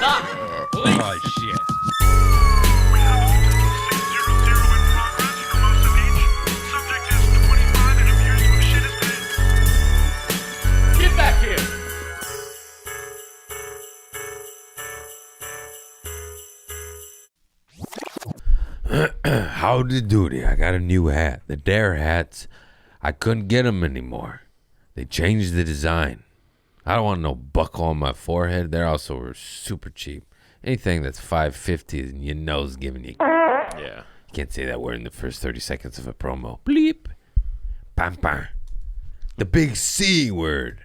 Stop! Please. Oh, shit. We have a hotel 600 in progress for most of each. Subject is 25 and appears to have shit his pants. Get back here! Howdy doody. I got a new hat. The Dare hats, I couldn't get them anymore. They changed the design. I don't want no buckle on my forehead. They're also super cheap. Anything that's $5.50 and you know is giving you. Yeah. You can't say that word in the first 30 seconds of a promo. Bleep. Bam, bam. The big C word.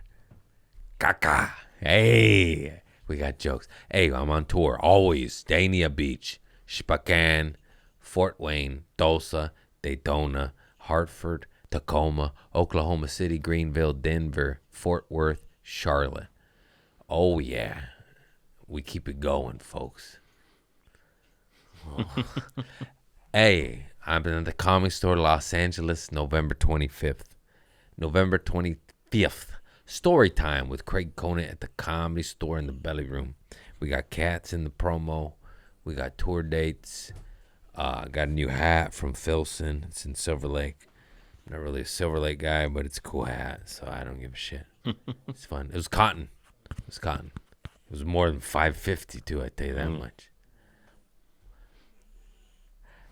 Caca. Hey. We got jokes. Hey, I'm on tour. Always. Dania Beach. Spokane. Fort Wayne. Tulsa. Daytona. Hartford. Tacoma. Oklahoma City. Greenville. Denver. Fort Worth. Charlotte. Oh, yeah. We keep it going, folks. Oh. Hey, I'm in the Comedy Store, Los Angeles, November 25th. November 25th. Story time with Craig Conant at the Comedy Store in the Belly Room. We got cats in the promo. We got tour dates. Got a new hat from Filson. It's in Silver Lake. I'm not really a Silver Lake guy, but it's a cool hat, so I don't give a shit. It's fun. It was cotton. It was cotton. It was more than $5.50 too, I tell you that much.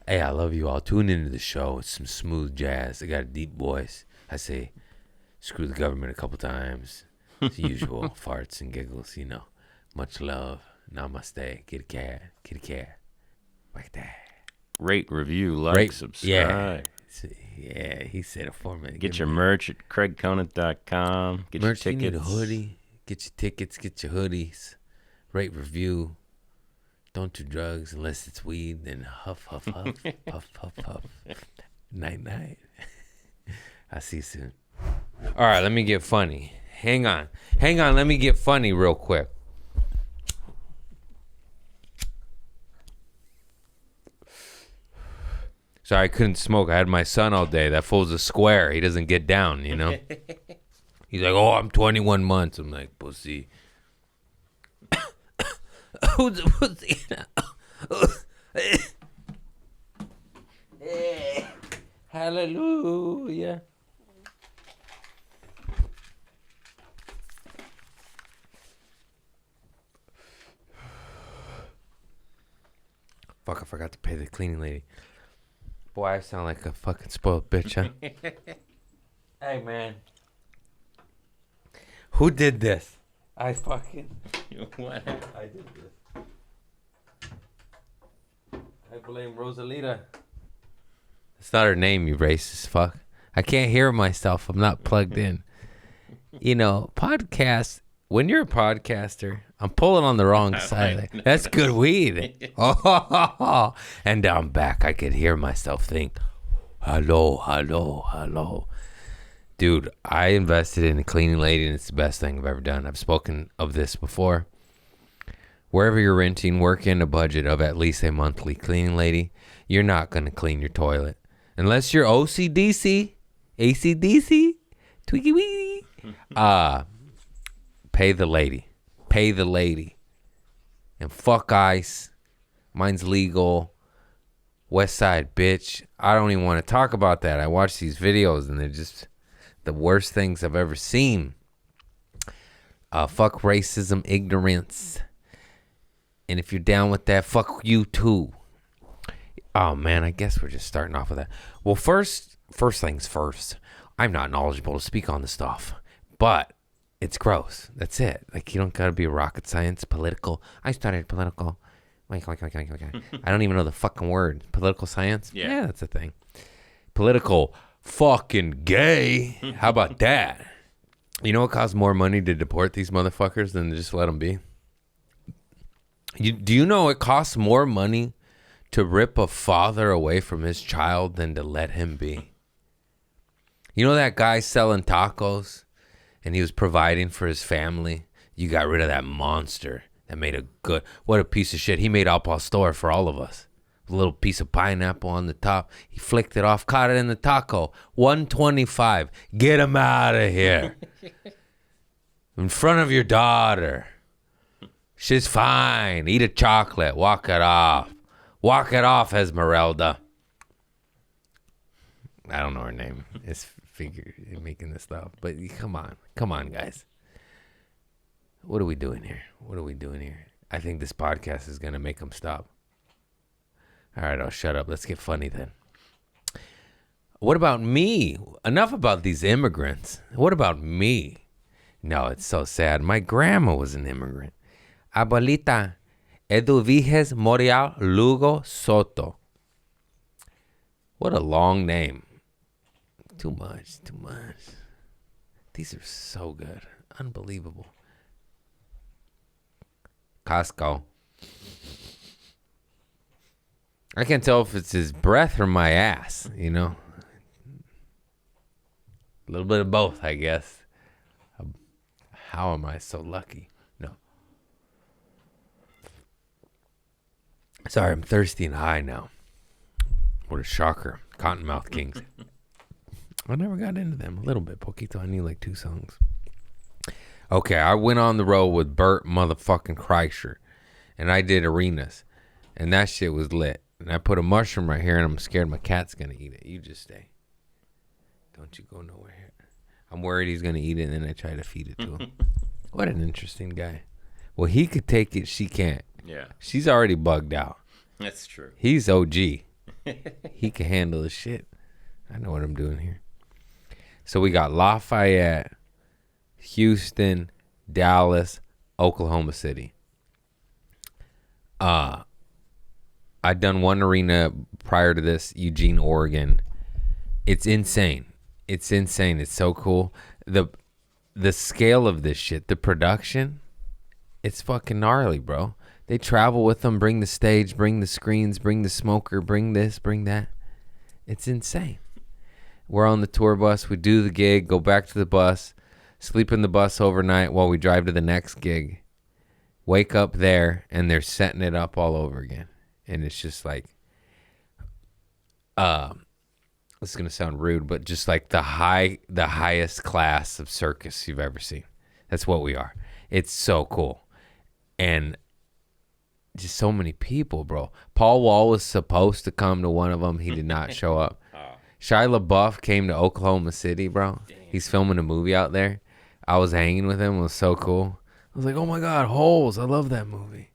Hey, I love you all. Tune into the show. It's some smooth jazz. I got a deep voice. I say, screw the government a couple times. It's usual. Farts and giggles, you know. Much love. Namaste. Kitty cat. Kitty cat. Like that. Rate, review, like, subscribe. Yeah, he said it for me. Get your merch at craigconant.com. Get merch, your you tickets. need a hoodie. Get your tickets. Get your hoodies. Rate, review. Don't do drugs unless it's weed. Then huff, huff, huff. Puff, puff, puff. Night, night. I'll see you soon. All right, let me get funny. Hang on. Let me get funny real quick. Sorry, I couldn't smoke. I had my son all day. That fool's a square. He doesn't get down, you know? He's like, oh, I'm 21 months. I'm like, pussy. Who's a pussy? Hallelujah. Fuck, I forgot to pay the cleaning lady. Boy, I sound like a fucking spoiled bitch, huh? Hey, man. Who did this? I fucking... What? I did this. I blame Rosalita. It's not her name, you racist fuck. I can't hear myself. I'm not plugged in. You know, podcast... When you're a podcaster, I'm pulling on the wrong side. That's good weed. Oh, and I'm back. I could hear myself think, hello, hello, hello. Dude, I invested in a cleaning lady, and it's the best thing I've ever done. I've spoken of this before. Wherever you're renting, work in a budget of at least a monthly cleaning lady. You're not going to clean your toilet. Unless you're OCDC, ACDC, tweaky weedy. Pay the lady. Pay the lady. And fuck ICE. Mine's legal. West Side, bitch. I don't even want to talk about that. I watch these videos and they're just the worst things I've ever seen. Fuck racism, ignorance. And if you're down with that, fuck you too. Oh man, I guess we're just starting off with that. Well, first things first. I'm not knowledgeable to speak on this stuff. But it's gross. That's it. Like, you don't got to be a rocket science, political. I studied political. I don't even know the fucking word. Political science? Yeah, that's a thing. Political fucking gay. How about that? You know what costs more money to deport these motherfuckers than to just let them be? Do you know it costs more money to rip a father away from his child than to let him be? You know that guy selling tacos? And he was providing for his family. You got rid of that monster that made a good... What a piece of shit. He made Al Pastor for all of us. A little piece of pineapple on the top. He flicked it off, caught it in the taco. $1.25. Get him out of here. In front of your daughter. She's fine. Eat a chocolate. Walk it off. Walk it off, Esmeralda. I don't know her name. It's figure making this stuff. But come on, guys. What are we doing here? I think this podcast is gonna make them stop. All right, I'll shut up. Let's get funny then. What about me? Enough about these immigrants. What about me? No, it's so sad. My grandma was an immigrant. Abuelita Eduviges Morial Lugo Soto. What a long name. Too much. These are so good. Unbelievable. Costco. I can't tell if it's his breath or my ass, you know. A little bit of both, I guess. How am I so lucky? No. Sorry, I'm thirsty and high now. What a shocker. Cottonmouth Kings. I never got into them. A little bit, poquito. I knew like 2 songs. Okay, I went on the road with Bert motherfucking Kreischer. And I did arenas. And that shit was lit. And I put a mushroom right here and I'm scared my cat's going to eat it. You just stay. Don't you go nowhere. I'm worried he's going to eat it and then I try to feed it to him. What an interesting guy. Well, he could take it. She can't. Yeah. She's already bugged out. That's true. He's OG. He can handle the shit. I know what I'm doing here. So we got Lafayette, Houston, Dallas, Oklahoma City. I'd done one arena prior to this, Eugene, Oregon. It's insane. It's so cool. The scale of this shit, the production, it's fucking gnarly, bro. They travel with them, bring the stage, bring the screens, bring the smoker, bring this, bring that. It's insane. We're on the tour bus. We do the gig, go back to the bus, sleep in the bus overnight while we drive to the next gig. Wake up there, and they're setting it up all over again. And it's just like, this is going to sound rude, but just like the highest class of circus you've ever seen. That's what we are. It's so cool. And just so many people, bro. Paul Wall was supposed to come to one of them. He did not show up. Shia LeBeouf came to Oklahoma City, bro. Damn. He's filming a movie out there. I was hanging with him. It was so cool. I was like, oh, my God, Holes. I love that movie.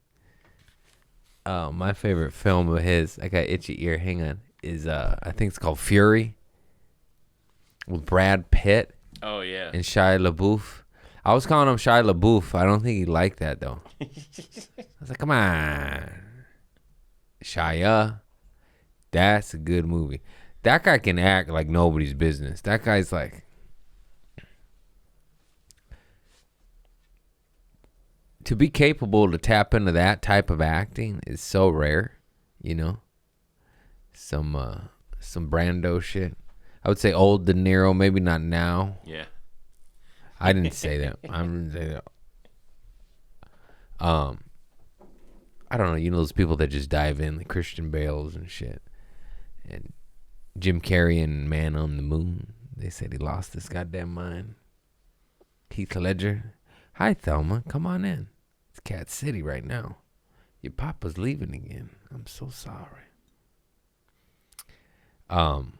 My favorite film of his, I got itchy ear, hang on, is I think it's called Fury with Brad Pitt. Oh, yeah. And Shia LeBeouf. I was calling him Shia LeBeouf. I don't think he liked that, though. I was like, come on. Shia. That's a good movie. That guy can act like nobody's business. That guy's like... To be capable to tap into that type of acting is so rare, you know? Some Brando shit. I would say old De Niro, maybe not now. Yeah. I didn't say that. I didn't say that. I don't know. You know those people that just dive in, like Christian Bales and shit. And Jim Carrey and Man on the Moon. They said he lost his goddamn mind. Heath Ledger. Hi, Thelma. Come on in. It's Cat City right now. Your papa's leaving again. I'm so sorry. I'm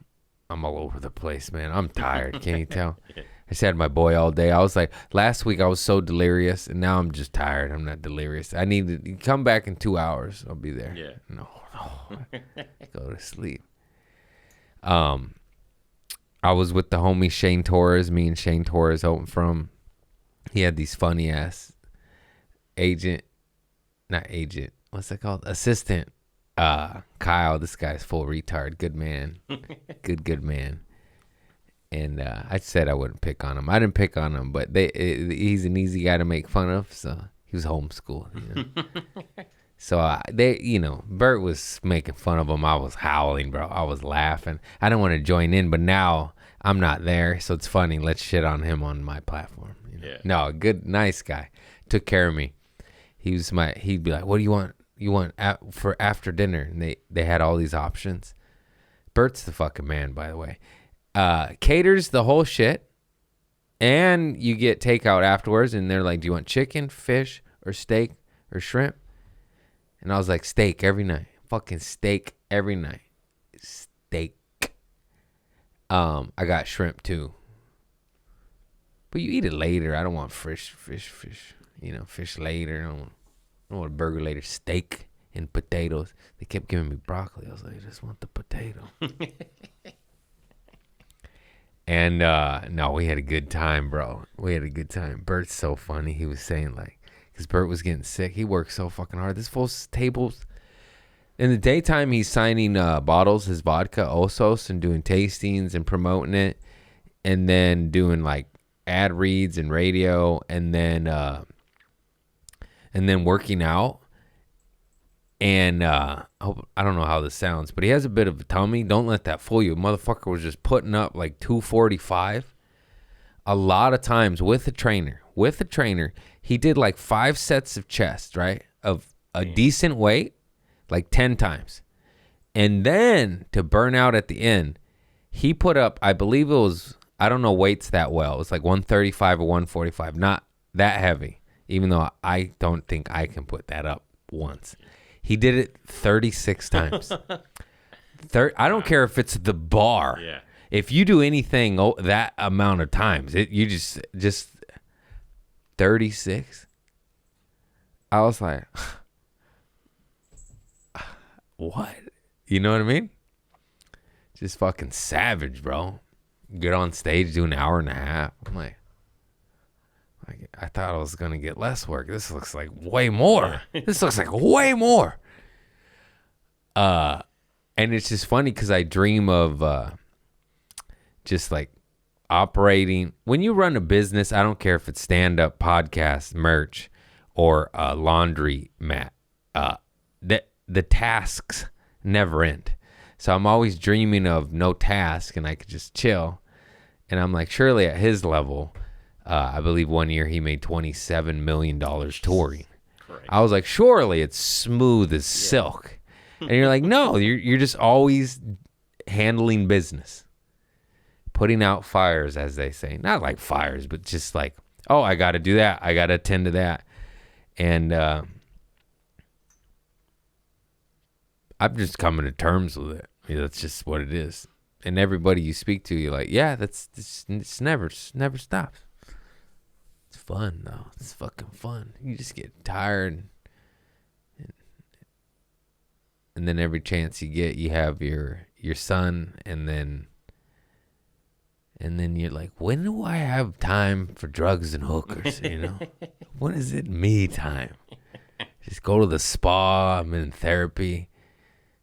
all over the place, man. I'm tired. Can't you tell? I just had my boy all day. I was like, last week I was so delirious, and now I'm just tired. I'm not delirious. I need to come back in 2 hours. I'll be there. Yeah. No. Go to sleep. I was with the homie Shane Torres. Me and Shane Torres open from. He had these funny ass what's that called? Assistant. Kyle, this guy's full retard. Good man. good man. And I said I wouldn't pick on him. I didn't pick on him, but he's an easy guy to make fun of, so he was homeschooled. You know? So Bert was making fun of him. I was howling, bro. I was laughing. I didn't want to join in, but now I'm not there, so it's funny. Let's shit on him on my platform. You know? Yeah. No, good, nice guy. Took care of me. He'd be like, what do you want? You want for after dinner? And they had all these options. Bert's the fucking man, by the way. Caters the whole shit, and you get takeout afterwards, and they're like, do you want chicken, fish, or steak, or shrimp. And I was like, steak every night. Fucking steak every night. Steak. I got shrimp too. But you eat it later. I don't want fish. You know, fish later. I don't want a burger later. Steak and potatoes. They kept giving me broccoli. I was like, I just want the potato. And no, we had a good time, bro. We had a good time. Bert's so funny. He was saying like, because Bert was getting sick. He worked so fucking hard. This fool's tables. In the daytime, he's signing bottles, his vodka, Osos, and doing tastings and promoting it. And then doing like ad reads and radio. And then working out. And I don't know how this sounds, but he has a bit of a tummy. Don't let that fool you. Motherfucker was just putting up like 245. A lot of times with a trainer. He did like 5 sets of chest, right? Of a decent weight, like 10 times. And then to burn out at the end, he put up, I believe it was, I don't know weights that well. It was like 135 or 145. Not that heavy, even though I don't think I can put that up once. He did it 36 times. I don't care if it's the bar. Yeah. If you do anything that amount of times, you just 36. I was like, what? You know what I mean? Just fucking savage, bro. Get on stage, do an hour and a half. I'm like I thought I was going to get less work. This looks like way more. This looks like way more. And it's just funny because I dream of just like operating. When you run a business, I don't care if it's stand-up, podcast, merch, or a laundry mat. The tasks never end. So I'm always dreaming of no task and I could just chill. And I'm like, surely at his level, I believe one year he made $27 million touring. Correct. I was like, surely it's smooth as silk. And you're like, no, you're just always handling business. Putting out fires, as they say. Not like fires, but just like, oh, I got to do that. I got to attend to that. And I'm just coming to terms with it. I mean, that's just what it is. And everybody you speak to, you're like, yeah, it's never stops. It's fun, though. It's fucking fun. You just get tired. And then every chance you get, you have your son. And then you're like, when do I have time for drugs and hookers, you know? When is it me time? Just go to the spa. I'm in therapy.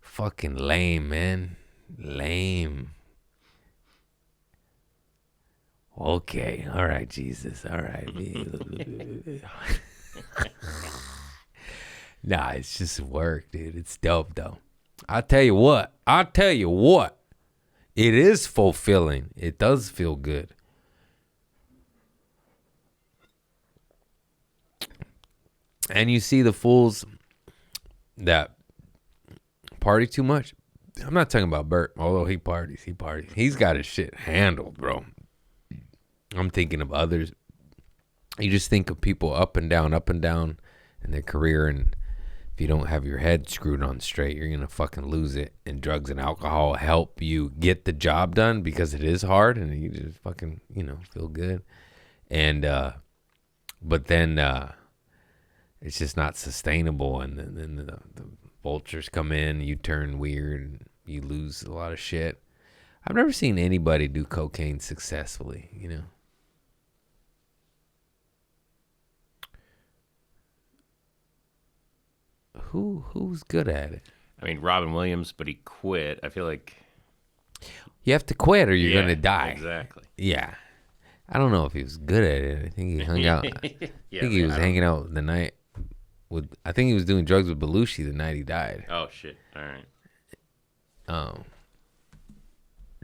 Fucking lame, man. Lame. Okay. All right, Jesus. All right. Nah, it's just work, dude. It's dope, though. I'll tell you what. It is fulfilling. It does feel good. And you see the fools that party too much. I'm not talking about Bert, although he parties. He's got his shit handled, bro. I'm thinking of others. You just think of people up and down in their career, and if you don't have your head screwed on straight, you're going to fucking lose it. And drugs and alcohol help you get the job done because it is hard, and you just fucking, feel good. And, but then it's just not sustainable, and then the vultures come in, you turn weird, and you lose a lot of shit. I've never seen anybody do cocaine successfully, Who's good at it? I mean, Robin Williams, but he quit. I feel like you have to quit or you're gonna die. Exactly. Yeah. I don't know if he was good at it. I think he hung out. I think he was hanging out the night with. I think he was doing drugs with Belushi the night he died. Oh shit! All right.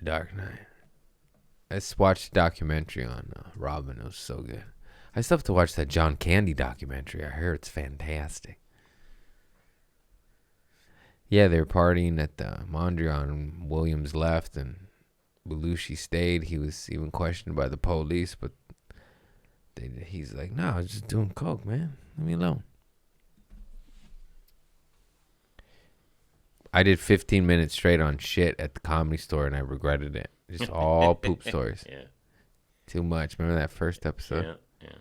Dark Knight. I just watched a documentary on Robin. It was so good. I still have to watch that John Candy documentary. I hear it's fantastic. Yeah, they were partying at the Mondrian. Williams left and Belushi stayed. He was even questioned by the police, but he's like, no, I was just doing coke, man. Leave me alone. I did 15 minutes straight on shit at the Comedy Store, and I regretted it. Just all poop stories. Yeah. Too much. Remember that first episode? Yeah. Yeah.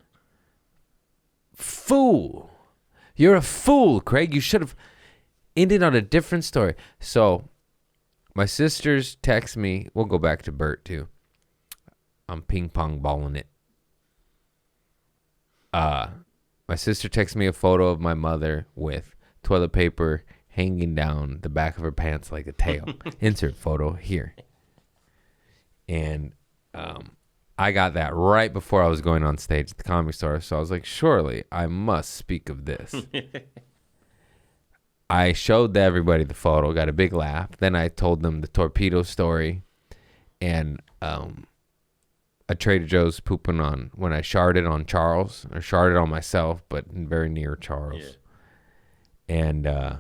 Fool. You're a fool, Craig. You should have ended on a different story. So, my sisters text me. We'll go back to Bert, too. I'm ping pong balling it. My sister texted me a photo of my mother with toilet paper hanging down the back of her pants like a tail. Insert photo here. And I got that right before I was going on stage at the Comedy Store. So I was like, surely I must speak of this. I showed everybody the photo, got a big laugh. Then I told them the torpedo story and a Trader Joe's pooping on when I sharded on Charles, or sharded on myself, but very near Charles. Yeah.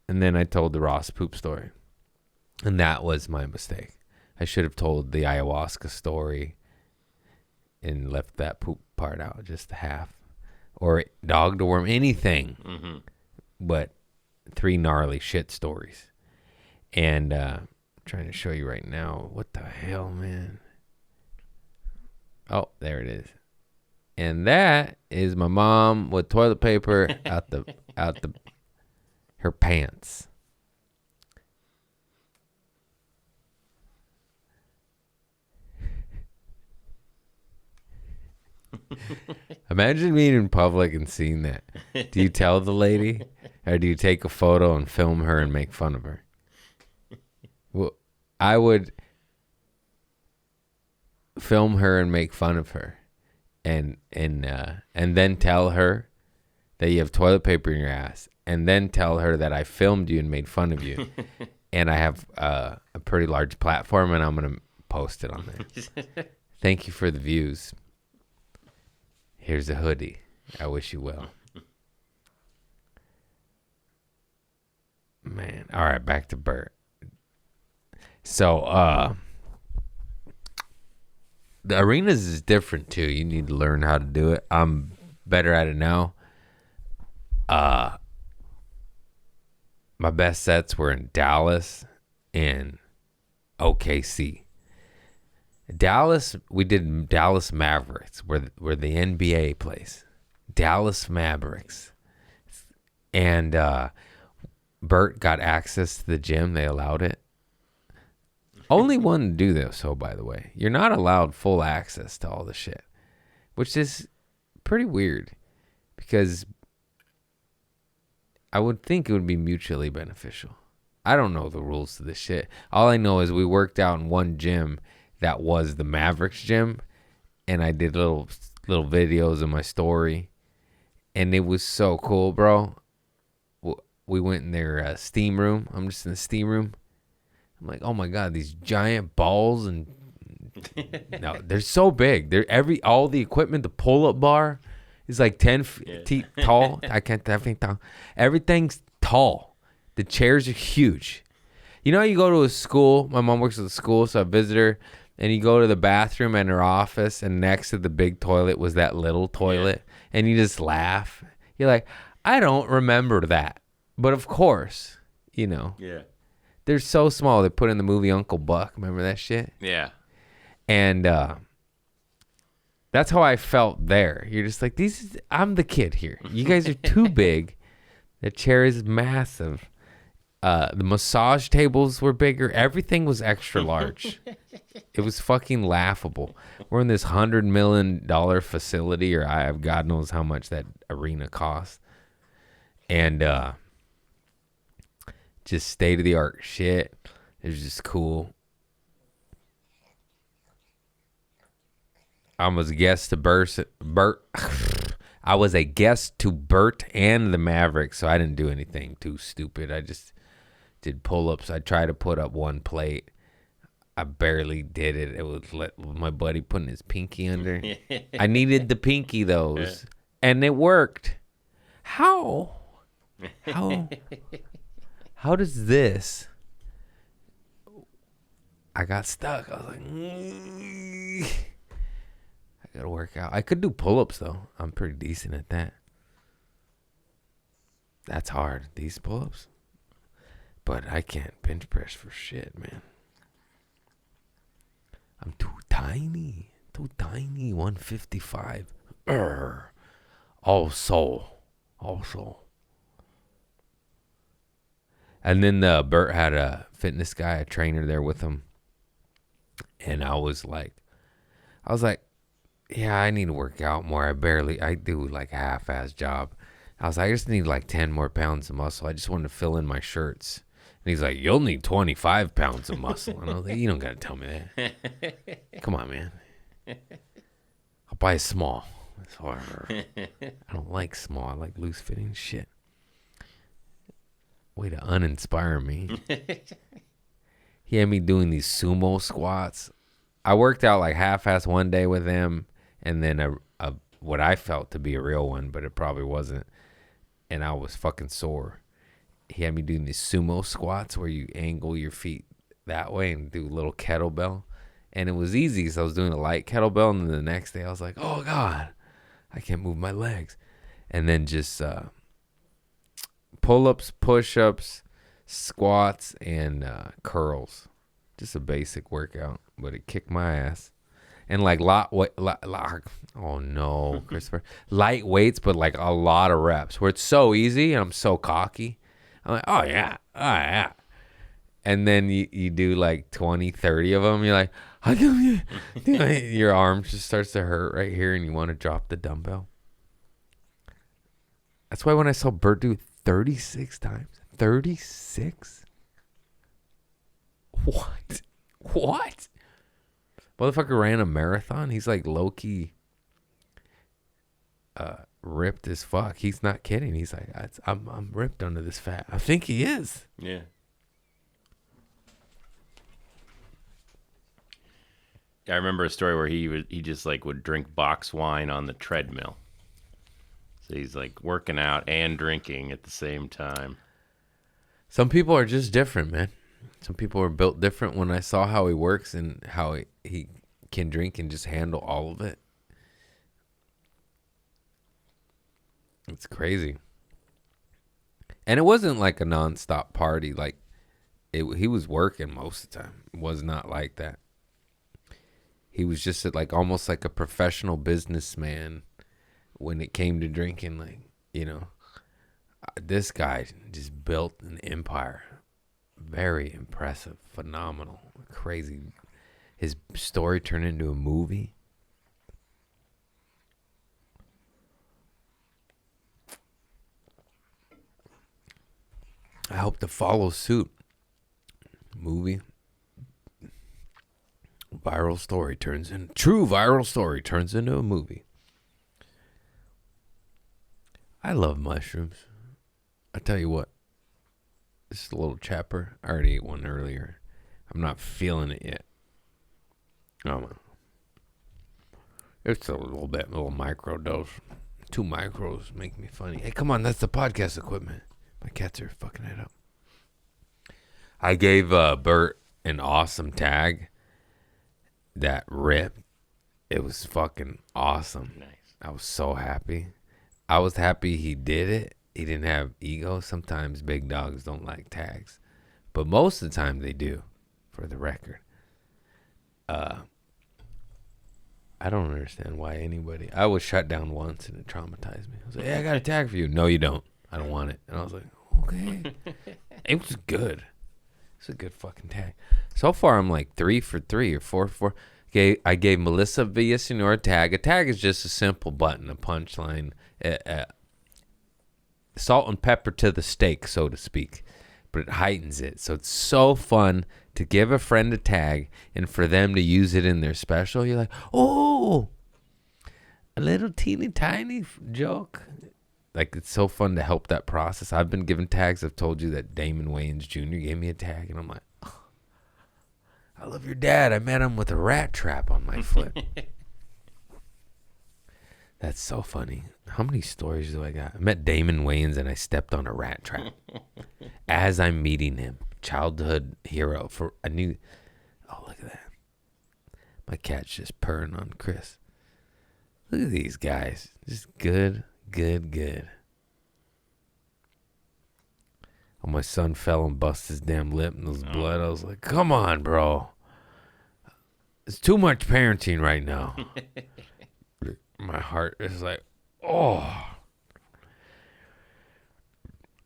And then I told the Ross poop story. And that was my mistake. I should have told the ayahuasca story and left that poop part out, just half. Or dog to worm, anything. Mm-hmm. But 3 gnarly shit stories. And I'm trying to show you right now. What the hell, man? Oh, there it is. And that is my mom with toilet paper out her pants. Imagine being in public and seeing that. Do you tell the lady, or do you take a photo and film her and make fun of her? Well, I would film her and make fun of her, and then tell her that you have toilet paper in your ass, and then tell her that I filmed you and made fun of you, and I have a pretty large platform, and I'm gonna post it on there. Thank you for the views. Here's a hoodie. I wish you well. Man. All right, back to Bert. So, the arenas is different too. You need to learn how to do it. I'm better at it now. My best sets were in Dallas and OKC. Dallas, we did Dallas Mavericks, where the NBA plays. Dallas Mavericks. And Bert got access to the gym. They allowed it. Only one to do this, so by the way. You're not allowed full access to all the shit, which is pretty weird because I would think it would be mutually beneficial. I don't know the rules to this shit. All I know is we worked out in one gym that was the Mavericks gym, and I did little videos of my story, and it was so cool, bro. We went in their steam room. I'm just in the steam room. I'm like, oh my god, these giant balls, and no, they're so big. They're all the equipment. The pull-up bar is like 10 feet tall. I can't think tall. Everything's tall. The chairs are huge. You know how you go to a school? My mom works at the school, so I visit her. And you go to the bathroom in her office, and next to the big toilet was that little toilet. Yeah. And you just laugh. You're like, I don't remember that. But of course, you know. Yeah. They're so small. They put in the movie Uncle Buck. Remember that shit? Yeah. And that's how I felt there. You're just like, I'm the kid here. You guys are too big. The chair is massive. The massage tables were bigger. Everything was extra large. It was fucking laughable. We're in this $100 million facility, or God knows how much that arena costs. And just state-of-the-art shit. It was just cool. I was a guest to Bert. I was a guest to Bert and the Mavericks, so I didn't do anything too stupid. I just did pull-ups. I tried to put up one plate. I barely did it. It was my buddy putting his pinky under. I needed the pinky those, and it worked. How does this? I got stuck. I was like, I gotta work out. I could do pull-ups though. I'm pretty decent at that. That's hard. These pull-ups. But I can't bench press for shit, man. I'm too tiny. 155. Also. And then Bert had a fitness guy, a trainer there with him. And I was like, yeah, I need to work out more. I do like a half-ass job. I was like, I just need like 10 more pounds of muscle. I just wanted to fill in my shirts. And he's like, you'll need 25 pounds of muscle. And I was like, you don't got to tell me that. Come on, man. I'll buy a small. I don't like small. I like loose-fitting shit. Way to uninspire me. He had me doing these sumo squats. I worked out like half-ass one day with him, and then a what I felt to be a real one, but it probably wasn't. And I was fucking sore. He had me doing these sumo squats where you angle your feet that way and do a little kettlebell. And it was easy, so I was doing a light kettlebell, and then the next day I was like, oh, God, I can't move my legs. And then just pull-ups, push-ups, squats, and curls. Just a basic workout, but it kicked my ass. And like oh no, Christopher, light weights, but like a lot of reps where it's so easy and I'm so cocky. I'm like, oh yeah. And then you do like 20, 30 of them. You're like, your arm just starts to hurt right here and you want to drop the dumbbell. That's why when I saw Bert do 36 times, 36? What? Motherfucker ran a marathon. He's like low-key ripped as fuck. He's not kidding. He's like, I'm ripped under this fat. I think he is. Yeah. I remember a story where he just like would drink box wine on the treadmill. So he's like working out and drinking at the same time. Some people are just different, man. Some people are built different. When I saw how he works and how he can drink and just handle all of it, it's crazy. And it wasn't like a nonstop party. Like he was working most of the time. It was not like that. He was just like almost like a professional businessman when it came to drinking. Like, you know, this guy just built an empire. Very impressive, phenomenal, crazy. His story turned into a movie. I hope to follow suit. Movie. True viral story turns into a movie. I love mushrooms. I tell you what. This is a little chapper. I already ate one earlier. I'm not feeling it yet. Oh, it's a little micro dose. 2 micros make me funny. Hey, come on, that's the podcast equipment. My cats are fucking it up. I gave Bert an awesome tag that ripped. It was fucking awesome. Nice. I was so happy. I was happy he did it. He didn't have ego. Sometimes big dogs don't like tags. But most of the time they do, for the record. I don't understand why anybody... I was shut down once and it traumatized me. I was like, hey, I got a tag for you. No, you don't. I don't want it. And I was like, okay. It was good. It's a good fucking tag. So far, I'm like 3 for 3 or 4 for 4. I gave Melissa Villasenor a tag. A tag is just a simple button, a punchline. Salt and pepper to the steak, so to speak, but it heightens it. So it's so fun to give a friend a tag and for them to use it in their special. You're like, oh, a little teeny tiny joke. Like, it's so fun to help that process. I've been given tags. I've told you that Damon Wayans Jr. gave me a tag, and I'm like, oh, I love your dad. I met him with a rat trap on my foot. That's so funny. How many stories do I got? I met Damon Wayans and I stepped on a rat trap. As I'm meeting him, childhood hero. I knew. Oh, look at that. My cat's just purring on Chris. Look at these guys. Just good. My son fell and busted his damn lip and there's blood. I was like, come on, bro. It's too much parenting right now. My heart is like, oh.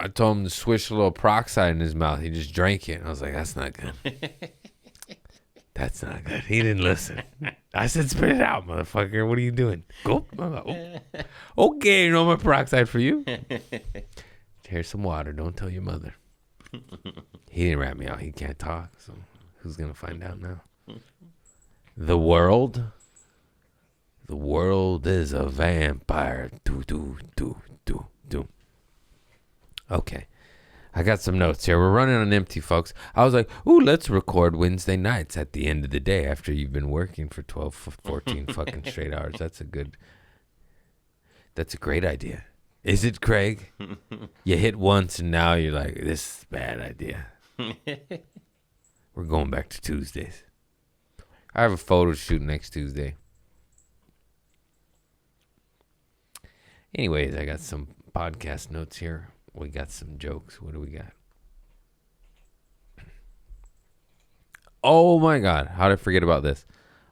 I told him to swish a little peroxide in his mouth. He just drank it. I was like, that's not good. That's not good. He didn't listen. I said, spit it out, motherfucker. What are you doing? Go. Okay, no more peroxide for you. Here's some water. Don't tell your mother. He didn't rat me out. He can't talk. So who's going to find out now? The world? The world is a vampire. Do, do, do, do, do. Okay. I got some notes here. We're running on empty, folks. I was like, ooh, let's record Wednesday nights at the end of the day after you've been working for 12, 14 fucking straight hours. That's a great idea. Is it, Craig? You hit once and now you're like, this is a bad idea. We're going back to Tuesdays. I have a photo shoot next Tuesday. Anyways, I got some podcast notes here. We got some jokes. What do we got? Oh my God. How did I forget about this?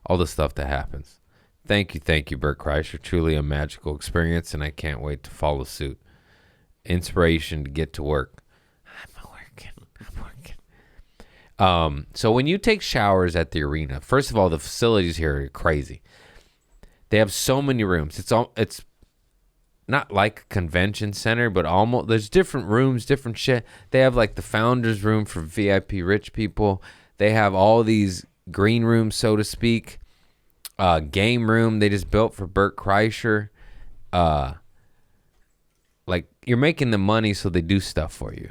All the stuff that happens. Thank you, Bert Kreischer. Truly a magical experience, and I can't wait to follow suit. Inspiration to get to work. I'm working. So when you take showers at the arena, first of all, the facilities here are crazy. They have so many rooms. It's not like a convention center, but almost. There's different rooms, different shit. They have like the founder's room for VIP rich people. They have all these green rooms, so to speak. Game room they just built for Bert Kreischer. Like you're making the money, so they do stuff for you.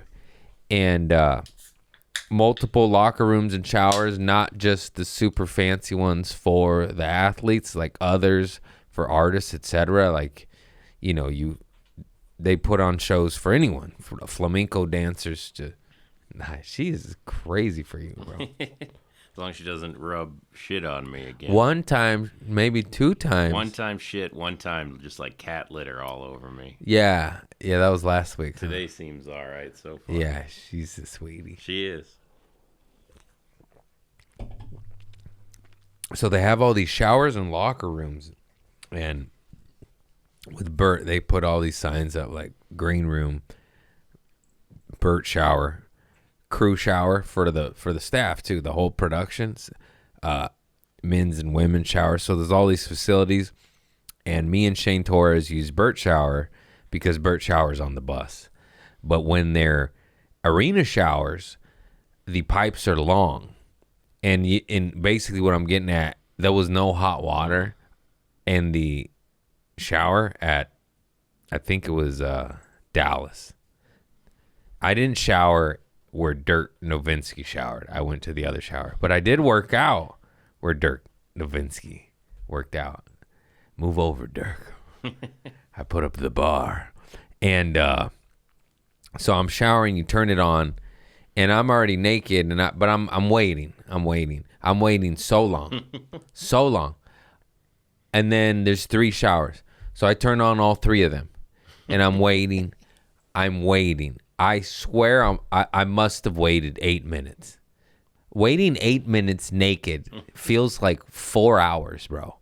And multiple locker rooms and showers, not just the super fancy ones for the athletes, like others for artists, etc. Like, you know, they put on shows for anyone, from flamenco dancers to. Nah, she is crazy for you, bro. As long as she doesn't rub shit on me again. One time, maybe two times. One time shit, one time just like cat litter all over me. Yeah, that was last week. Today seems all right so far. Yeah, she's a sweetie. She is. So they have all these showers and locker rooms. And with Bert, they put all these signs up like green room, Bert shower, crew shower for the staff too, the whole productions, men's and women's shower. So there's all these facilities, and me and Shane Torres use Bert shower because Bert showers on the bus. But when they're arena showers, the pipes are long, and basically what I'm getting at, there was no hot water in the shower at, I think it was Dallas. I didn't shower where Dirk Nowitzki showered. I went to the other shower. But I did work out where Dirk Nowitzki worked out. Move over, Dirk. I put up the bar. And so I'm showering, you turn it on, and I'm already naked, but I'm waiting. I'm waiting so long. So long. And then there's 3 showers. So I turn on all 3 of them. And I'm waiting. I swear I must have waited 8 minutes. Waiting 8 minutes naked feels like 4 hours, bro.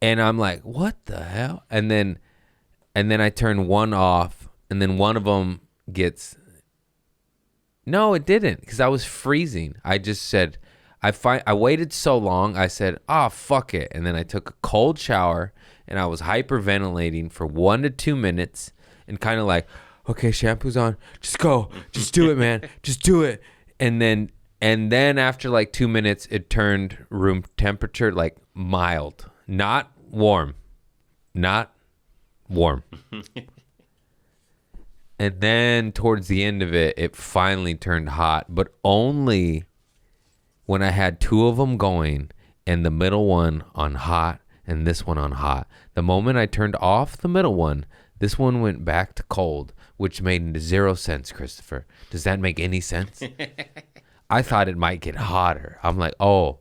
And I'm like, what the hell? And then I turn one off, and then one of them gets. No, it didn't, because I was freezing. I just said, I waited so long. I said, fuck it. And then I took a cold shower, and I was hyperventilating for 1 to 2 minutes, and kind of like, okay, shampoo's on. Just go. Just do it, man. Just do it. And then after like 2 minutes, it turned room temperature, like mild, not warm. And then towards the end of it, it finally turned hot, but only when I had 2 of them going and the middle one on hot and this one on hot. The moment I turned off the middle one, this one went back to cold, which made 0 sense, Christopher. Does that make any sense? I thought it might get hotter. I'm like, oh.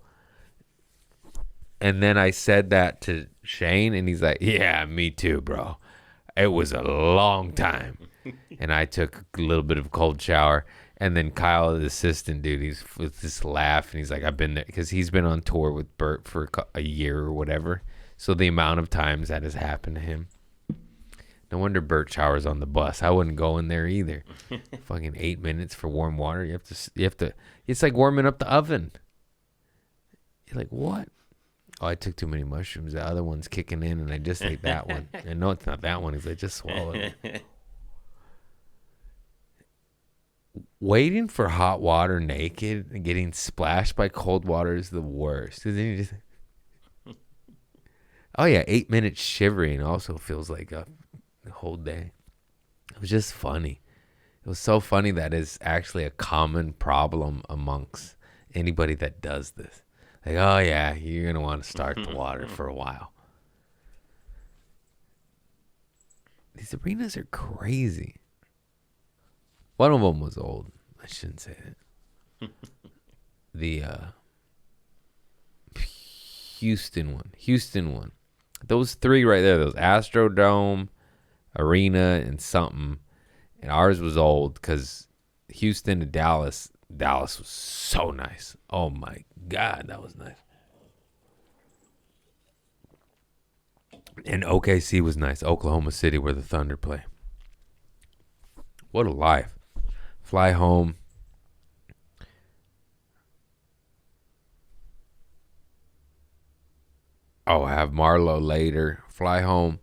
And then I said that to Shane, and he's like, yeah, me too, bro. It was a long time. and I took a little bit of a cold shower. And then Kyle, the assistant dude, he's with this laugh, and he's like, I've been there, because he's been on tour with Bert for a year or whatever. So the amount of times that has happened to him. No wonder Bert showers on the bus. I wouldn't go in there either. Fucking 8 minutes for warm water. You have to. It's like warming up the oven. You're like, what? Oh, I took too many mushrooms. The other one's kicking in, and I just ate that one. And no, it's not that one, because I just swallowed it. Waiting for hot water naked and getting splashed by cold water is the worst. 'Cause then you just... Oh, yeah, 8 minutes shivering also feels like a whole day. It was just funny. It was so funny that it's actually a common problem amongst anybody that does this. Like, oh, yeah, you're going to want to start the water for a while. These arenas are crazy. One of them was old. I shouldn't say that. The Houston one. Those three right there, those Astrodome, Arena, and something. And ours was old because Houston to Dallas was so nice. Oh, my God, that was nice. And OKC was nice. Oklahoma City, where the Thunder play. What a life. Fly home. Oh, have Marlo later. Fly home.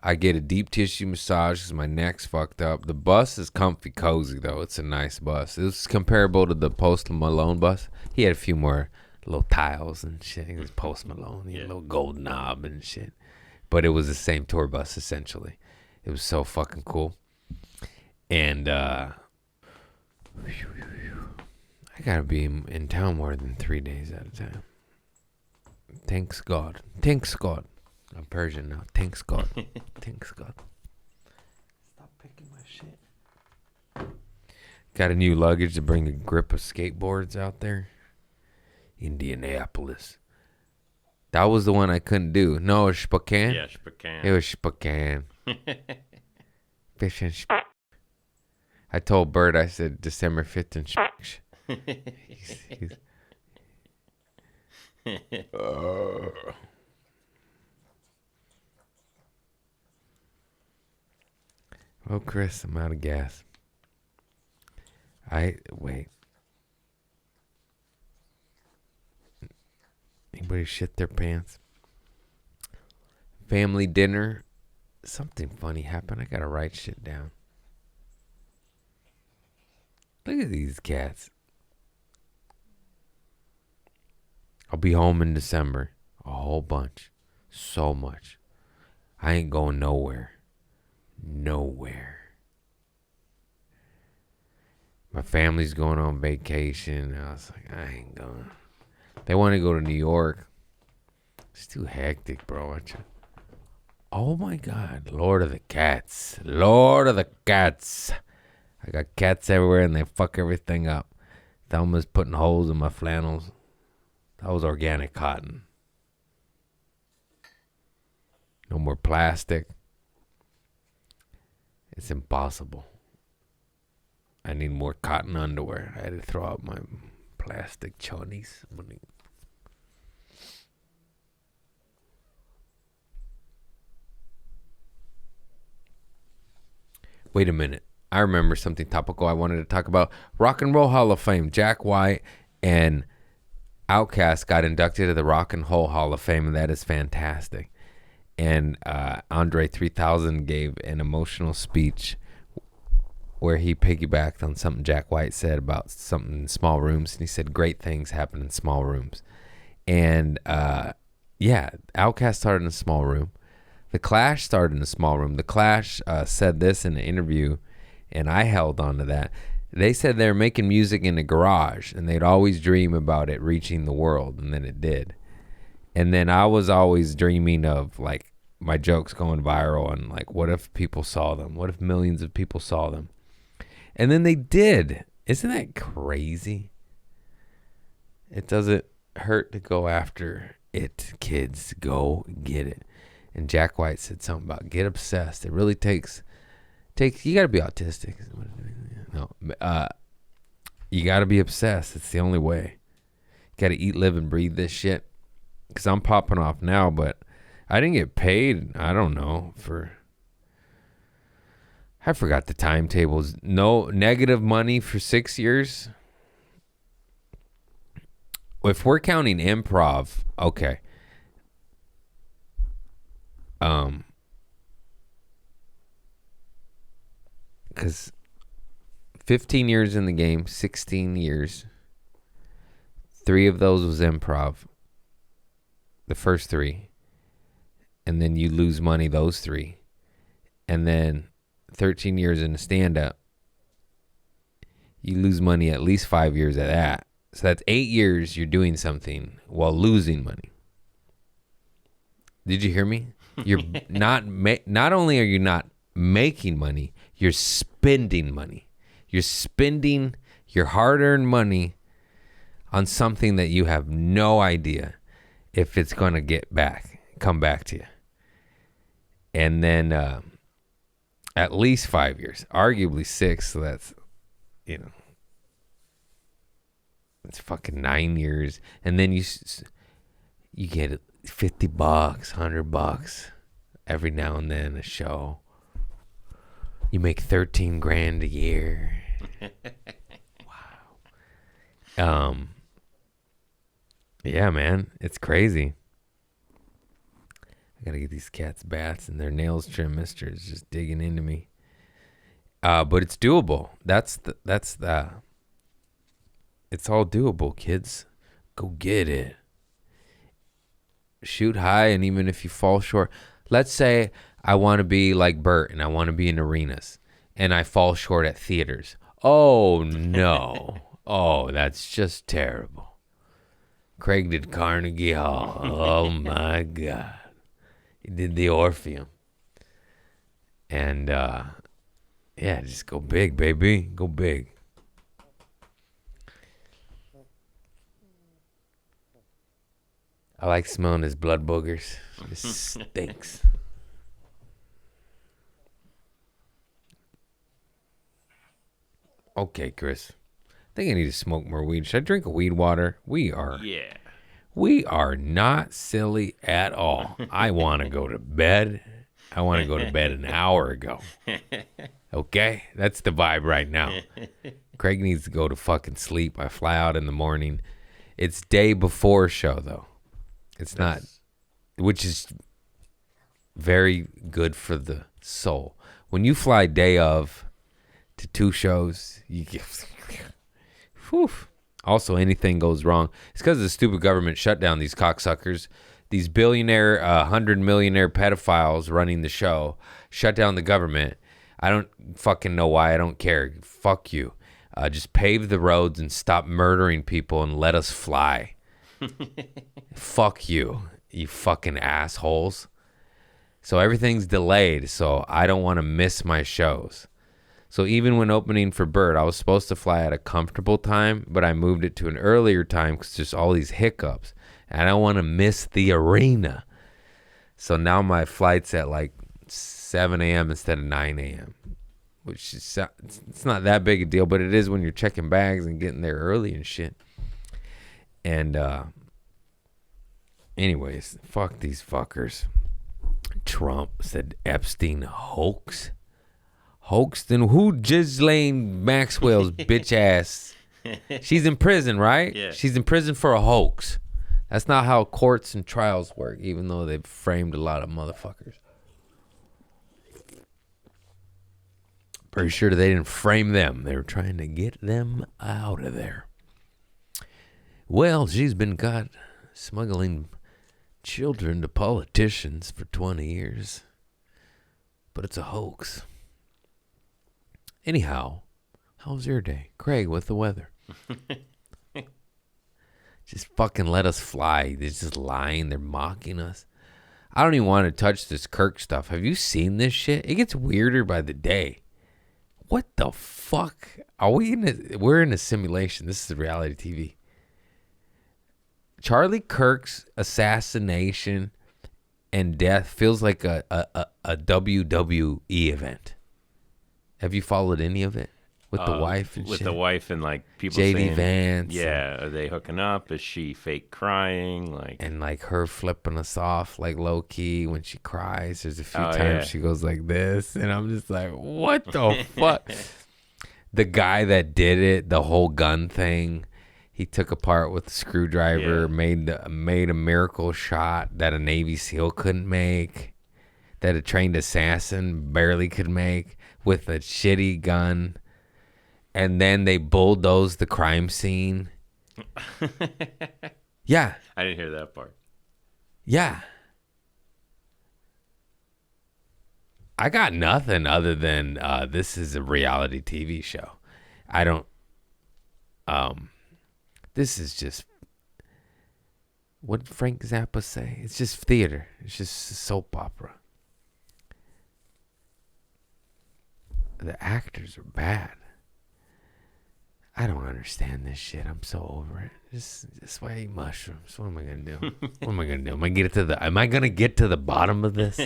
I get a deep tissue massage because my neck's fucked up. The bus is comfy cozy, though. It's a nice bus. It's comparable to the Post Malone bus. He had a few more little tiles and shit. He was Post Malone. He had a little gold knob and shit. But it was the same tour bus, essentially. It was so fucking cool. And I gotta be in town more than 3 days at a time. Thanks God. Thanks God. I'm Persian now. Thanks God. Thanks God. Stop picking my shit. Got a new luggage to bring a grip of skateboards out there. Indianapolis. That was the one I couldn't do. No, it was Spokane. Yeah, Spokane. It was Spokane. Fish and I told Bert, I said December 5th and Well, Chris, I'm out of gas. Wait. Anybody shit their pants? Family dinner. Something funny happened. I gotta write shit down. Look at these cats. I'll be home in December. A whole bunch. So much. I ain't going nowhere. Nowhere. My family's going on vacation. I was like, I ain't going. They want to go to New York. It's too hectic, bro. Oh my God. Lord of the cats. Lord of the cats. I got cats everywhere and they fuck everything up. Thelma's putting holes in my flannels. That was organic cotton. No more plastic. It's impossible. I need more cotton underwear. I had to throw out my plastic chonies. Wait a minute. I remember something topical I wanted to talk about. Rock and Roll Hall of Fame. Jack White and Outkast got inducted to the Rock and Roll Hall of Fame, and that is fantastic. And Andre 3000 gave an emotional speech where he piggybacked on something Jack White said about something in small rooms, and he said great things happen in small rooms. And yeah, Outkast started in a small room. The Clash started in a small room. The Clash said this in an interview, and I held on to that. They said they were making music in a garage, and they'd always dream about it reaching the world, and then it did. And then I was always dreaming of, like, my jokes going viral, and, like, what if people saw them? What if millions of people saw them? And then they did. Isn't that crazy? It doesn't hurt to go after it, kids. Go get it. And Jack White said something about get obsessed. It really takes You gotta be autistic. No, you gotta be obsessed. It's the only way. You gotta eat, live, and breathe this shit. Cause I'm popping off now, but I didn't get paid. I don't know I forgot the timetables. No negative money for 6 years. If we're counting improv, okay. Because 15 years in the game, 16 years. 3 of those was improv. The first 3. And then you lose money those 3. And then 13 years in a stand-up. You lose money at least 5 years at that. So that's 8 years you're doing something while losing money. Did you hear me? You're not only are you not making money, you're spending money. You're spending your hard-earned money on something that you have no idea if it's going to come back to you. And then at least 5 years, arguably 6. So that's, it's fucking 9 years. And then you get $50, $100 every now and then a show. You make 13 grand a year. Wow. Yeah, man, it's crazy. I gotta get these cats baths and their nails trimmed. Mister is just digging into me. But it's doable. It's all doable, kids. Go get it. Shoot high, and even if you fall short, let's say I want to be like Bert and I want to be in arenas and I fall short at theaters. Oh no. Oh, that's just terrible. Craig did Carnegie Hall. Oh my God. He did the Orpheum. And yeah, just go big, baby. Go big. I like smelling his blood boogers. It stinks. Okay, Chris. I think I need to smoke more weed. Should I drink a weed water? We are not silly at all. I want to go to bed. I want to go to bed an hour ago. Okay? That's the vibe right now. Craig needs to go to fucking sleep. I fly out in the morning. It's day before show, though. It's not, which is very good for the soul. When you fly day of to 2 shows, you get, whew. Also, anything goes wrong. It's because of the stupid government shutdown, these cocksuckers, these billionaire, 100 millionaire pedophiles running the show, shut down the government. I don't fucking know why. I don't care. Fuck you. Just pave the roads and stop murdering people and let us fly. Fuck you, you fucking assholes. So everything's delayed, so I don't want to miss my shows. So even when opening for Bert, I was supposed to fly at a comfortable time, but I moved it to an earlier time because there's all these hiccups. And I don't want to miss the arena. So now my flight's at like 7 a.m. instead of 9 a.m. Which is, it's not that big a deal, but it is when you're checking bags and getting there early and shit. And anyways, fuck these fuckers. Trump said Epstein hoax. Hoax? Then who Ghislaine Maxwell's bitch ass? She's in prison, right? Yeah. She's in prison for a hoax. That's not how courts and trials work, even though they've framed a lot of motherfuckers. Pretty sure they didn't frame them. They were trying to get them out of there. Well, she's been caught smuggling children to politicians for 20 years. But it's a hoax. Anyhow, how was your day? Craig, with the weather? Just fucking let us fly. They're just lying. They're mocking us. I don't even want to touch this Kirk stuff. Have you seen this shit? It gets weirder by the day. What the fuck? We're in a simulation. This is reality TV. Charlie Kirk's assassination and death feels like a WWE event. Have you followed any of it with the wife and with shit? the wife and like people JD saying, Vance. yeah, are they hooking up? Is she fake crying? Like, And like her flipping us off like low key when she cries. There's a few times yeah. she goes like this, and I'm just like, what the fuck? The guy that did it, the whole gun thing, he took apart with a screwdriver, made a miracle shot that a Navy SEAL couldn't make, that a trained assassin barely could make with a shitty gun. And then they bulldozed the crime scene. Yeah. I didn't hear that part. Yeah. I got nothing other than this is a reality TV show. I don't this is just what did Frank Zappa say? It's just theater. It's just a soap opera. The actors are bad. I don't understand this shit. I'm so over it. Just why I eat mushrooms. What am I gonna do? What am I gonna do? Am I gonna get to the bottom of this?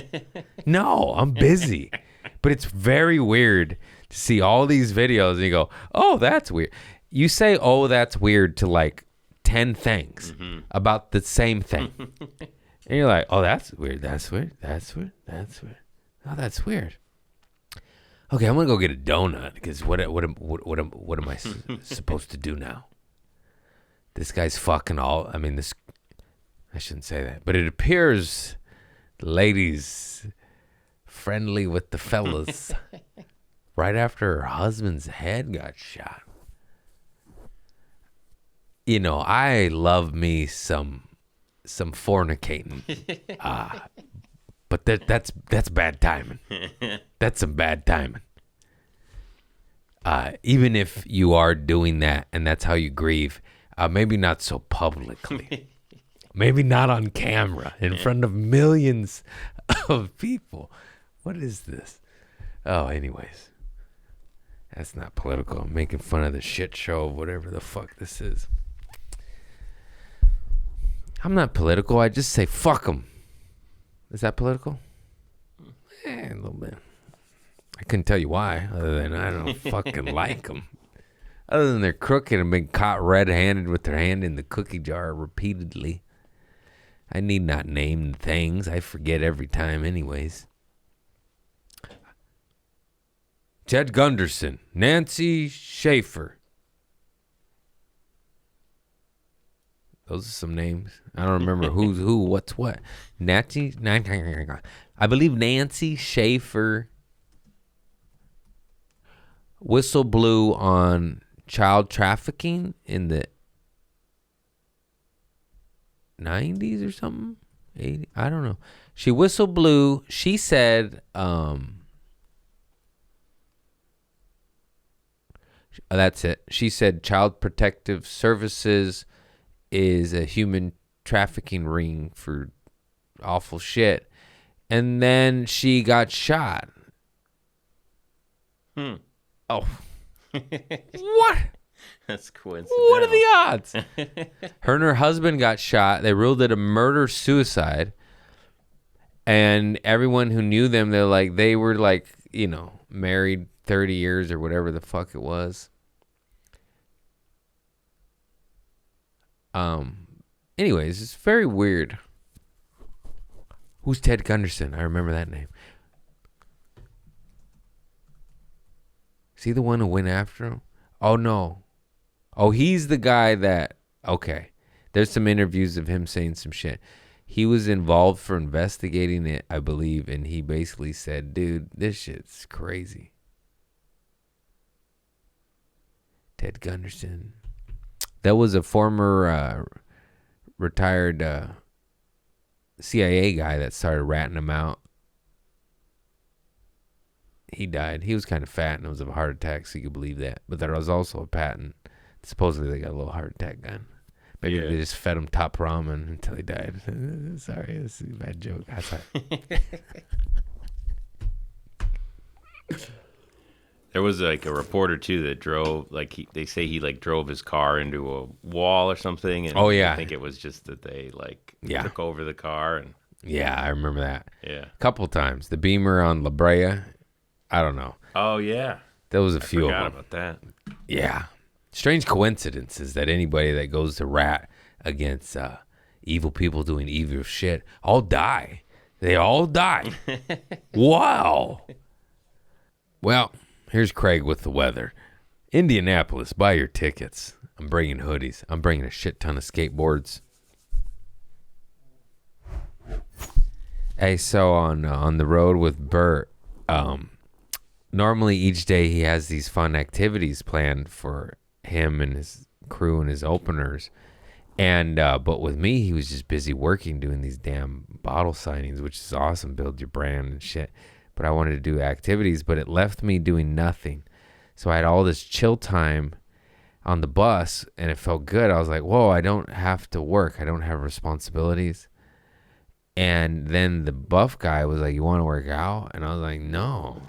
No, I'm busy. But it's very weird to see all these videos and you go, oh, that's weird. You say, oh, that's weird to like 10 things about the same thing. And you're like, oh, that's weird. That's weird. That's weird. That's weird. Oh, that's weird. Okay, I'm gonna go get a donut because what am I supposed to do now? This guy's fucking all. I mean, this. I shouldn't say that, but it appears the ladies friendly with the fellas right after her husband's head got shot. You know, I love me some fornicating. But that's bad timing. That's some bad timing. Even if you are doing that and that's how you grieve, maybe not so publicly. Maybe not on camera in front of millions of people. What is this? Oh, anyways. That's not political. I'm making fun of the shit show of whatever the fuck this is. I'm not political. I just say fuck them. Is that political? A little bit. I couldn't tell you why, other than I don't fucking like them. Other than they're crooked and been caught red-handed with their hand in the cookie jar repeatedly. I need not name things. I forget every time anyways. Ted Gunderson. Nancy Schaefer. Those are some names. I don't remember who's who, what's what. I believe Nancy Schaefer whistle blew on child trafficking in the 90s or something. 80, I don't know. She whistle blew. She said, that's it. She said Child Protective Services is a human trafficking ring for awful shit. And then she got shot. Oh. What? That's coincidental. What are the odds? Her and her husband got shot. They ruled it a murder-suicide. And everyone who knew them, they were like, you know, married 30 years or whatever the fuck it was. Anyways, it's very weird. Who's Ted Gunderson? I remember that name. Is he the one who went after him? Oh, no. Oh, he's the guy that... Okay. There's some interviews of him saying some shit. He was involved for investigating it, I believe, and he basically said, dude, this shit's crazy. Ted Gunderson. That was a former retired CIA guy that started ratting him out. He died. He was kind of fat and it was of a heart attack, so you could believe that. But there was also a patent. Supposedly they got a little heart attack gun. Maybe they just fed him top ramen until he died. Sorry, this is a bad joke. I'm sorry. There was like a reporter too that drove, like they say he like drove his car into a wall or something. And I think it was just that they took over the car. And yeah, I remember that. Yeah, a couple times. The Beamer on La Brea. I don't know. Oh yeah. There was a few of them. Forgot about that. Yeah. Strange coincidences that anybody that goes to rat against evil people doing evil shit all die. They all die. Wow. Well, here's Craig with the weather. Indianapolis, buy your tickets. I'm bringing hoodies. I'm bringing a shit ton of skateboards. Hey, so on the road with Bert, normally each day he has these fun activities planned for him and his crew and his openers. And but with me, he was just busy working, doing these damn bottle signings, which is awesome, build your brand and shit. But I wanted to do activities, but it left me doing nothing. So I had all this chill time on the bus, and it felt good. I was like, whoa, I don't have to work. I don't have responsibilities. And then the buff guy was like, you want to work out? And I was like, no,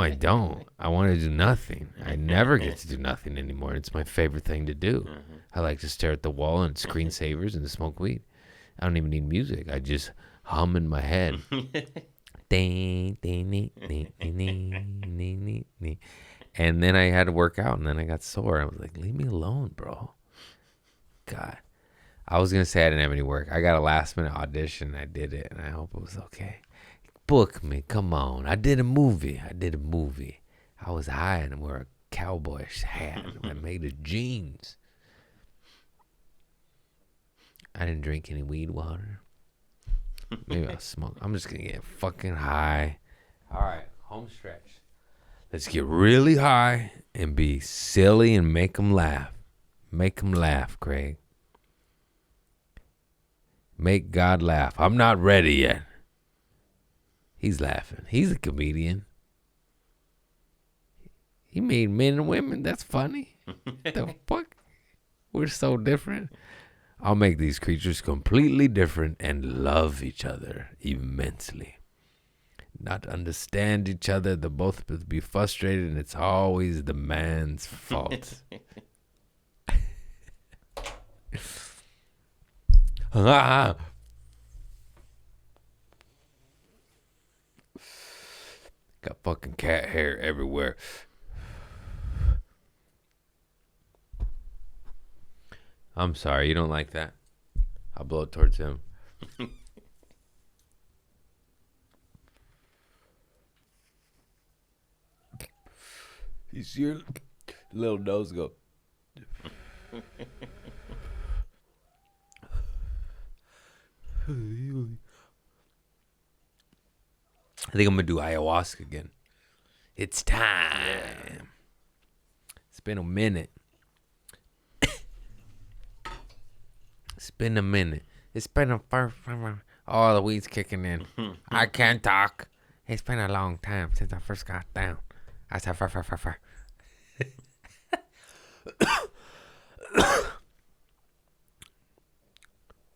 I don't. I want to do nothing. I never get to do nothing anymore. It's my favorite thing to do. I like to stare at the wall and screensavers and smoke weed. I don't even need music. I just hum in my head. And then I had to work out, and then I got sore. I was like, leave me alone, bro. God. I was going to say I didn't have any work. I got a last-minute audition. I did it, and I hope it was okay. Book me. Come on. I did a movie. I was high and wore a cowboy hat. I made of jeans. I didn't drink any weed water. Maybe I'll smoke. I'm just going to get fucking high. All right. Home stretch. Let's get really high and be silly and make them laugh. Make them laugh, Craig. Make God laugh. I'm not ready yet. He's laughing. He's a comedian. He made men and women. That's funny. The fuck? We're so different. I'll make these creatures completely different and love each other immensely. Not understand each other. They'll both be frustrated, and it's always the man's fault. Got fucking cat hair everywhere. I'm sorry, you don't like that? I'll blow it towards him. You see your little nose go. I think I'm gonna do ayahuasca again. It's time. It's been a minute. It's been a minute. It's been a all the weed's kicking in. I can't talk. It's been a long time since I first got down. I said fur.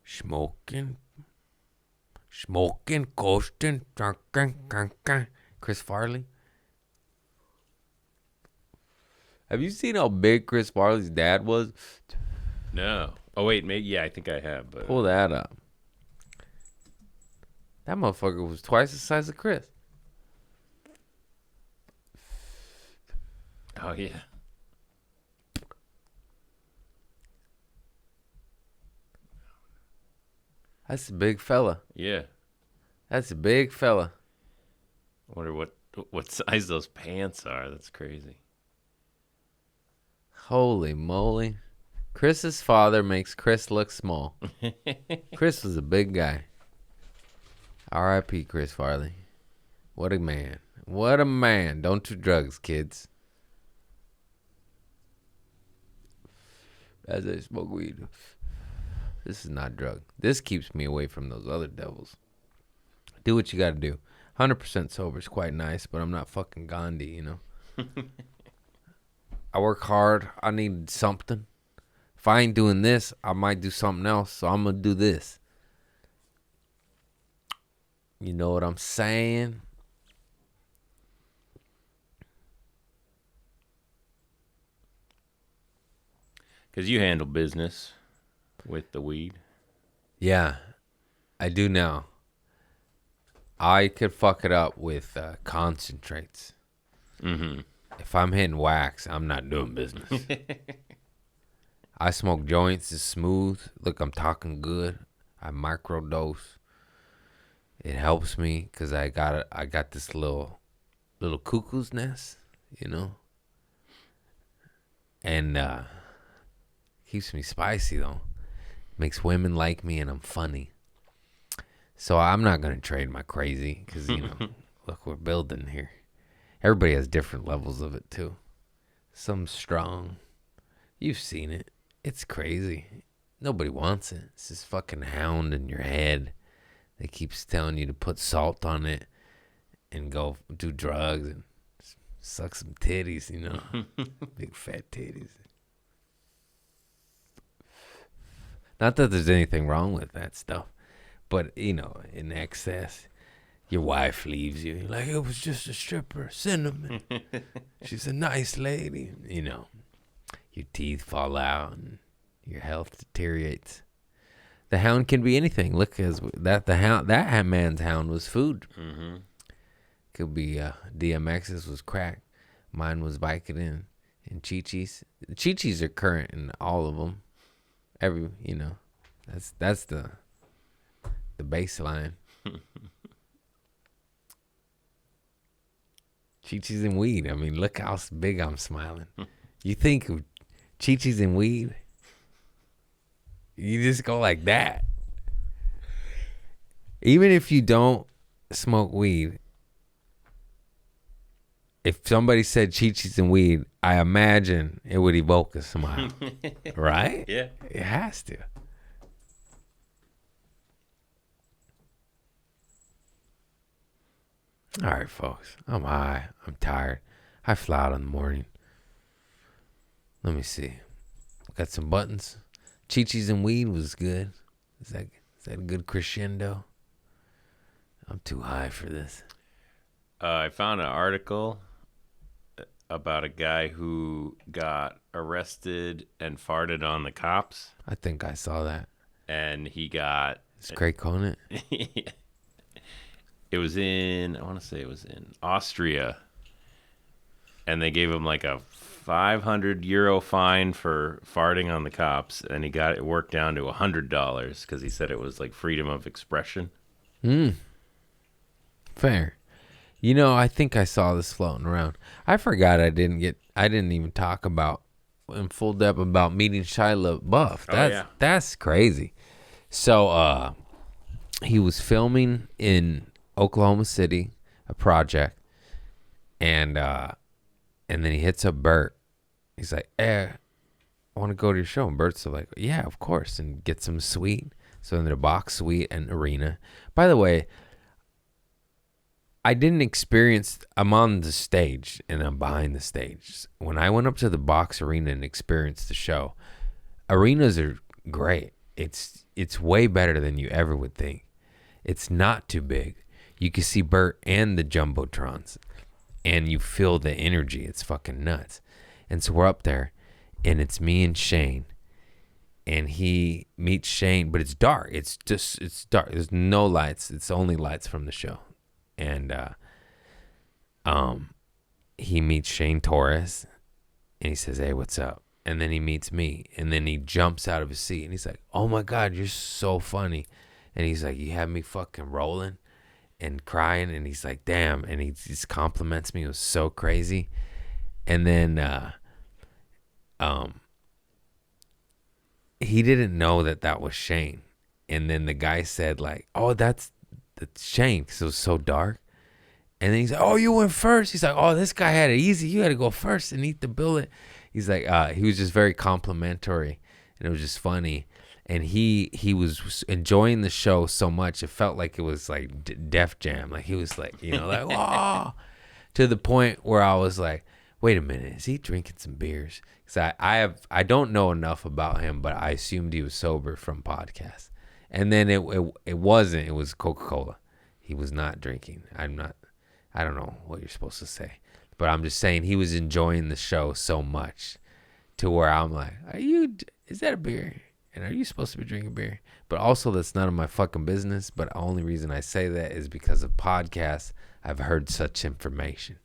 Smoking, coasting, drinking. Chris Farley. Have you seen how big Chris Farley's dad was? No. Oh, wait. Maybe, yeah, I think I have. But pull that up. That motherfucker was twice the size of Chris. Oh, yeah. That's a big fella. Yeah. That's a big fella. I wonder what size those pants are. That's crazy. Holy moly. Chris's father makes Chris look small. Chris was a big guy. R.I.P. Chris Farley. What a man. What a man. Don't do drugs, kids. As I smoke weed. This is not drug. This keeps me away from those other devils. Do what you gotta do. 100% sober is quite nice, but I'm not fucking Gandhi, you know? I work hard. I need something. If I ain't doing this, I might do something else, so I'm gonna do this. You know what I'm saying? Because you handle business with the weed. Yeah, I do now. I could fuck it up with concentrates. Mm-hmm. If I'm hitting wax, I'm not doing business. I smoke joints. It's smooth. Look, I'm talking good. I microdose. It helps me because I got this little cuckoo's nest, you know. And keeps me spicy though. Makes women like me, and I'm funny. So I'm not gonna trade my crazy because you know, look, we're building here. Everybody has different levels of it too. Some strong. You've seen it. It's crazy. Nobody wants it. It's this fucking hound in your head that keeps telling you to put salt on it and go do drugs and suck some titties, you know. Big fat titties. Not that there's anything wrong with that stuff, but, you know, in excess, your wife leaves you. You're like, it was just a stripper, Cinnamon. She's a nice lady. You know, your teeth fall out and your health deteriorates. The hound can be anything. Look, that man's hound was food. Mm-hmm. Could be DMX's was crack. Mine was Vicodin and Chi-Chi's. Chi-Chi's are current in all of them. You know, that's the baseline. Chi-Chi's and weed. I mean, look how big I'm smiling. You think of Chi-Chi's and weed? You just go like that. Even if you don't smoke weed, if somebody said Chi-Chi's and weed, I imagine it would evoke a smile. Right? Yeah. It has to. All right, folks. I'm high. I'm tired. I fly out in the morning. Let me see. Got some buttons. Chi-Chi's and weed was good. Is that a good crescendo? I'm too high for this. I found an article about a guy who got arrested and farted on the cops. I think I saw that. And he got... Is Craig Conant? I want to say it was in Austria. And they gave him like a 500 euro fine for farting on the cops. And he got it worked down to $100 because he said it was like freedom of expression. Fair. You know, I think I saw this floating around. I forgot I didn't even talk about in full depth about meeting Shia LeBeouf. That's crazy. So he was filming in Oklahoma City, a project, and then he hits up Bert. He's like, I want to go to your show. And Bert's like, yeah, of course, and gets him suite. So in their box suite and arena. By the way, I'm on the stage and I'm behind the stage. When I went up to the box arena and experienced the show, arenas are great. It's way better than you ever would think. It's not too big. You can see Bert and the Jumbotrons and you feel the energy. It's fucking nuts. And so we're up there and it's me and Shane and he meets Shane, but it's dark. It's dark. There's no lights. It's only lights from the show. And he meets Shane Torres and he says, hey, what's up? And then he meets me and then he jumps out of his seat and he's like, oh my God, you're so funny. And he's like, you have me fucking rolling and crying. And he's like, damn. And he just compliments me. It was so crazy. And then he didn't know that was Shane. And then the guy said like, oh, that's Shane, because it was so dark. And then he's like, oh, you went first. He's like, oh, this guy had it easy. You had to go first and eat the bullet. He's like, he was just very complimentary and it was just funny. And he was enjoying the show so much, it felt like it was like Def Jam. Like he was like, you know, like, whoa, to the point where I was like, wait a minute, is he drinking some beers? Because I don't know enough about him, but I assumed he was sober from podcasts. And then it wasn't. It was Coca-Cola. He was not drinking. I don't know what you're supposed to say. But I'm just saying he was enjoying the show so much to where I'm like, is that a beer? And are you supposed to be drinking beer? But also that's none of my fucking business. But the only reason I say that is because of podcasts. I've heard such information.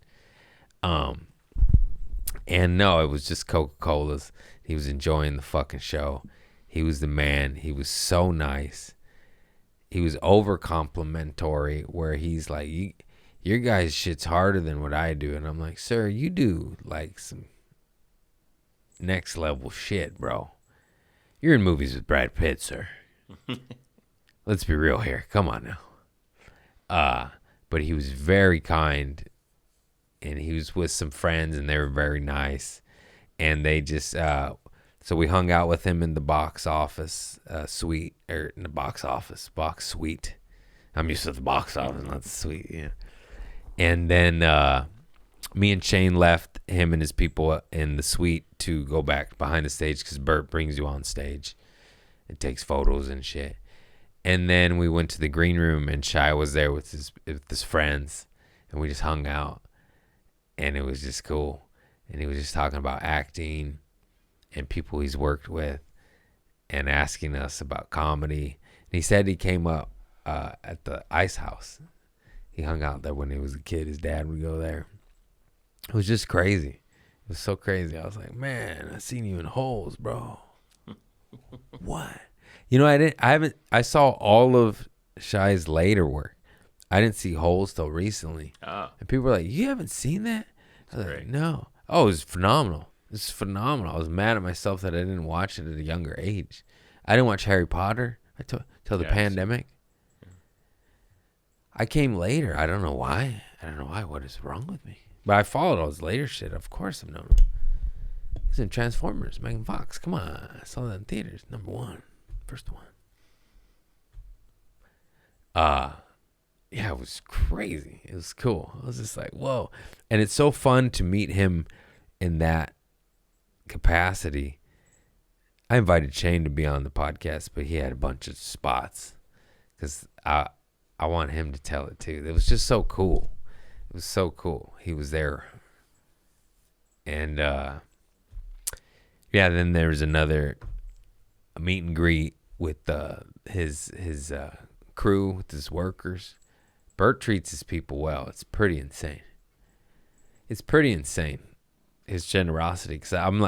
And no, it was just Coca-Cola's. He was enjoying the fucking show. He was the man. He was so nice. He was over complimentary, where he's like, your guys' shit's harder than what I do. And I'm like, sir, you do like some next level shit, bro. You're in movies with Brad Pitt, sir. Let's be real here. Come on now. But he was very kind, and he was with some friends, and they were very nice. And they just, so we hung out with him in the box office suite, or in the box suite. I'm used to the box office, not the suite, yeah. And then me and Shane left him and his people in the suite to go back behind the stage, because Bert brings you on stage and takes photos and shit. And then we went to the green room, and Shia was there with his friends, and we just hung out, and it was just cool. And he was just talking about acting and people he's worked with, and asking us about comedy. And he said he came up at the Ice House. He hung out there when he was a kid. His dad would go there. It was just crazy. It was so crazy. I was like, man, I seen you in Holes, bro. What? You know, I saw all of Shia's later work. I didn't see Holes till recently. Oh. And people were like, you haven't seen that? I was like, no. Oh, it was phenomenal. It's phenomenal. I was mad at myself that I didn't watch it at a younger age. I didn't watch Harry Potter till the pandemic. I came later. I don't know why. What is wrong with me? But I followed all his later shit. Of course I've known him. He's in Transformers, Megan Fox. Come on. I saw that in theaters. Number 1. First one. Yeah, it was crazy. It was cool. I was just like, whoa. And it's so fun to meet him in that capacity. I invited Shane to be on the podcast, but he had a bunch of spots, because I want him to tell it too. It was just so cool. It was so cool. He was there. And yeah, then there was another meet and greet with his crew, with his workers. Bert treats his people well. It's pretty insane. His generosity. Because I'm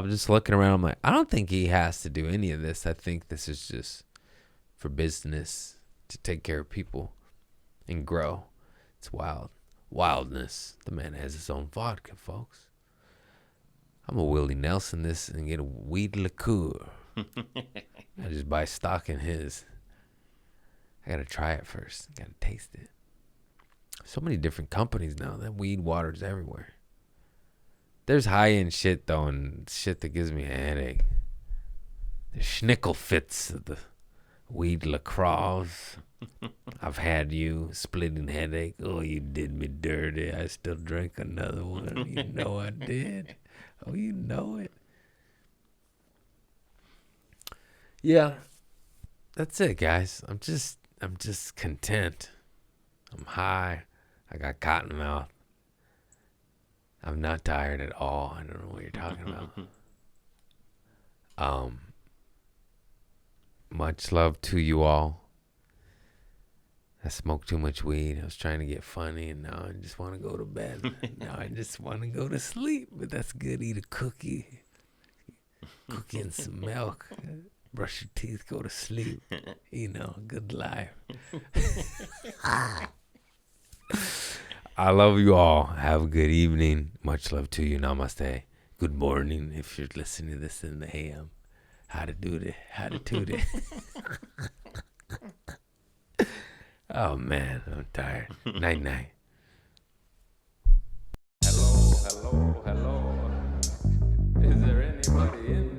just looking around. I'm like, I don't think he has to do any of this. I think this is just for business, to take care of people and grow. It's wildness. The man has his own vodka, folks. I'm a Willie Nelson this and get a weed liqueur. I just buy stock in his. I gotta try it first. I gotta taste it. So many different companies now. That weed water's everywhere. There's high-end shit, though, and shit that gives me a headache. The schnickel fits of the weed lacrosse. I've had you, splitting headache. Oh, you did me dirty. I still drink another one. You know I did. Oh, you know it. Yeah, that's it, guys. I'm just content. I'm high. I got cotton mouth. I'm not tired at all. I don't know what you're talking about. Much love to you all. I smoked too much weed. I was trying to get funny, and now I just want to go to bed. Now I just want to go to sleep, but that's good. Eat a cookie and some milk. Brush your teeth, go to sleep. You know, good life. I love you all. Have a good evening. Much love to you. Namaste. Good morning if you're listening to this in the AM. How to do it. Oh, man, I'm tired. Night, night. Hello. Is there anybody in